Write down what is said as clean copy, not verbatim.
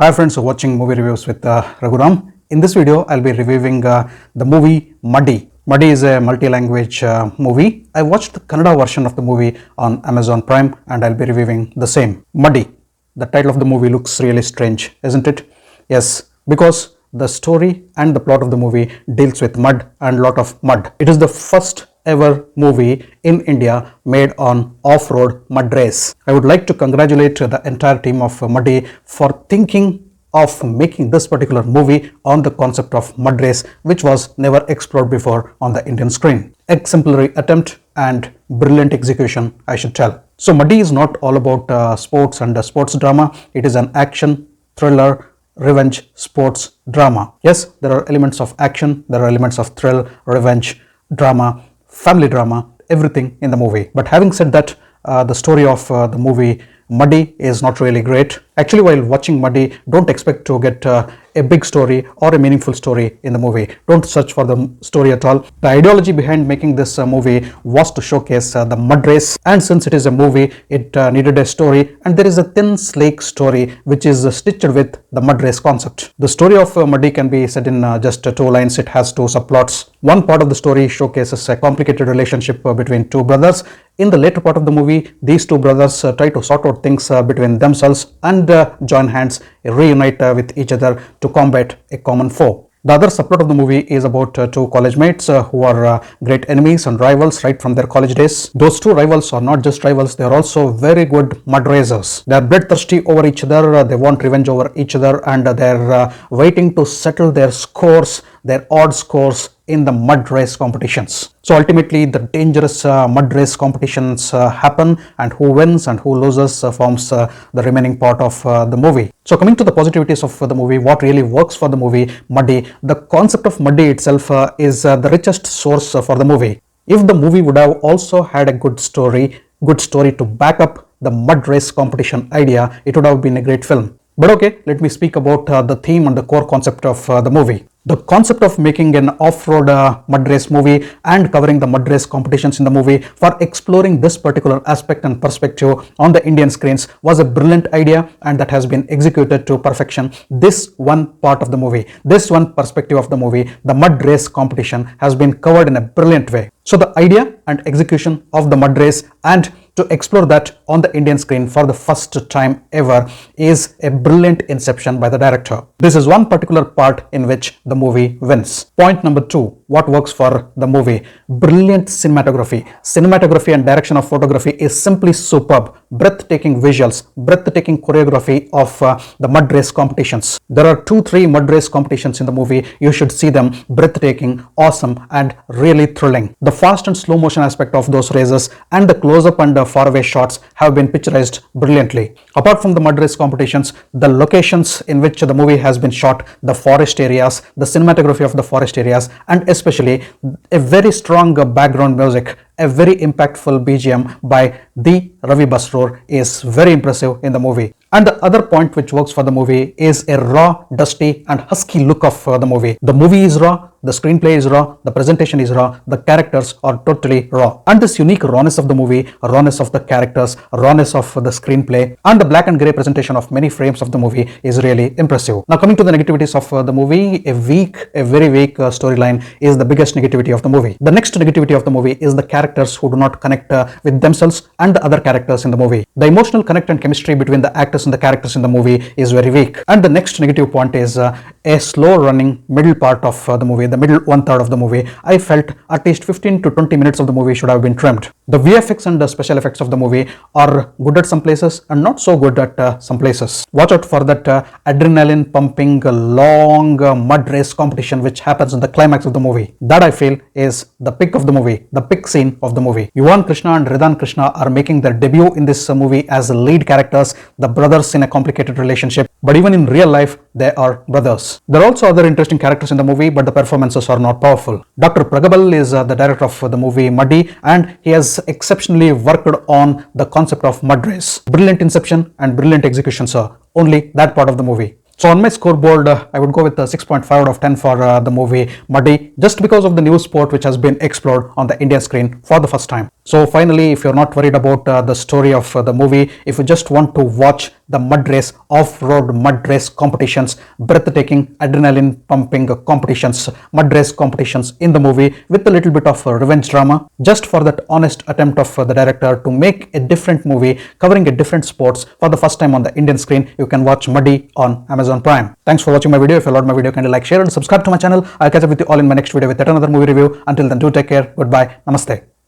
Hi friends, watching movie reviews with Raghuram. In this video, I'll be reviewing the movie Muddy. Muddy is a multi-language movie. I watched the Kannada version of the movie on Amazon Prime and I'll be reviewing the same. Muddy. The title of the movie looks really strange, isn't it? Yes, because the story and the plot of the movie deals with mud and lot of mud. It is the first ever movie in India made on off-road mud race. I would like to congratulate the entire team of Muddy for thinking of making this particular movie on the concept of mud race, which was never explored before on the Indian screen. Exemplary attempt and brilliant execution, I should tell. So Muddy is not all about sports and sports drama. It is an action, thriller, revenge, sports drama. Yes, there are elements of action, there are elements of thrill, revenge, drama, family drama, everything in the movie. But having said that, the story of the movie Muddy is not really great. Actually, while watching Muddy, don't expect to get a big story or a meaningful story in the movie. Don't search for the story at all. The ideology behind making this movie was to showcase the mud race, and since it is a movie, it needed a story, and there is a thin, sleek story which is stitched with the mud race concept. The story of Muddy can be said in just two lines. It has two subplots. One part of the story showcases a complicated relationship between two brothers. In the later part of the movie, these two brothers try to sort out things between themselves and join hands, reunite with each other to combat a common foe. The other subplot of the movie is about two college mates who are great enemies and rivals right from their college days. Those two rivals are not just rivals, they are also very good mud racers. They are bloodthirsty over each other, they want revenge over each other, and they are waiting to settle their scores, their odd scores in the mud race competitions. So ultimately the dangerous mud race competitions happen, and who wins and who loses forms the remaining part of the movie. So coming to the positivities of the movie, what really works for the movie Muddy, the concept of Muddy itself is the richest source for the movie. If the movie would have also had a good story to back up the mud race competition idea, it would have been a great film. But okay, let me speak about the theme and the core concept of the movie. The concept of making an off-road mud race movie and covering the mud race competitions in the movie for exploring this particular aspect and perspective on the Indian screens was a brilliant idea, and that has been executed to perfection. This one part of the movie, this one perspective of the movie, the mud race competition, has been covered in a brilliant way. So the idea and execution of the mud race, and to explore that on the Indian screen for the first time ever, is a brilliant inception by the director. This is one particular part in which the movie wins. Point number two, what works for the movie? Brilliant cinematography. Cinematography and direction of photography is simply superb. Breathtaking visuals, breathtaking choreography of the mud race competitions. There are 2-3 mud race competitions in the movie. You should see them. Breathtaking, awesome, and really thrilling. The fast and slow motion aspect of those races and the close-up and faraway shots have been picturized brilliantly. Apart from the mud race competitions, the locations in which the movie has been shot, the forest areas, the cinematography of the forest areas, and especially a very strong background music, a very impactful BGM by the Ravi Basrur is very impressive in the movie. And the other point which works for the movie is a raw, dusty and husky look of the movie. The movie is raw, the screenplay is raw, the presentation is raw, the characters are totally raw. And this unique rawness of the movie, rawness of the characters, rawness of the screenplay, and the black and grey presentation of many frames of the movie is really impressive. Now coming to the negativities of the movie, a very weak storyline is the biggest negativity of the movie. The next negativity of the movie is the characters who do not connect with themselves and the other characters in the movie. The emotional connect and chemistry between the actors and the characters in the movie is very weak. And the next negative point is a slow running middle part of the movie, the middle 1/3 of the movie. I felt at least 15 to 20 minutes of the movie should have been trimmed. The VFX and the special effects of the movie are good at some places and not so good at some places. Watch out for that adrenaline pumping long mud race competition which happens in the climax of the movie. That I feel is the pick of the movie, the pick scene of the movie. Yuvan Krishna and Ridan Krishna are making their debut in this movie as lead characters, the brothers in a complicated relationship. But even in real life, they are brothers. There are also other interesting characters in the movie, but the performances are not powerful. Dr. Pragabal is the director of the movie Muddy, and he has exceptionally worked on the concept of mud race. Brilliant inception and brilliant execution, sir. Only that part of the movie. So on my scoreboard, I would go with a 6.5 out of 10 for the movie Muddy, just because of the new sport which has been explored on the Indian screen for the first time. So finally, if you're not worried about the story of the movie, if you just want to watch the mud race, off-road mud race competitions, breathtaking adrenaline pumping competitions, mud race competitions in the movie with a little bit of revenge drama, just for that honest attempt of the director to make a different movie covering a different sports for the first time on the Indian screen, you can watch Muddy on Amazon Prime. Thanks for watching my video. If you loved my video, kindly like, share and subscribe to my channel. I'll catch up with you all in my next video with yet another movie review. Until then, do take care. Goodbye. Namaste.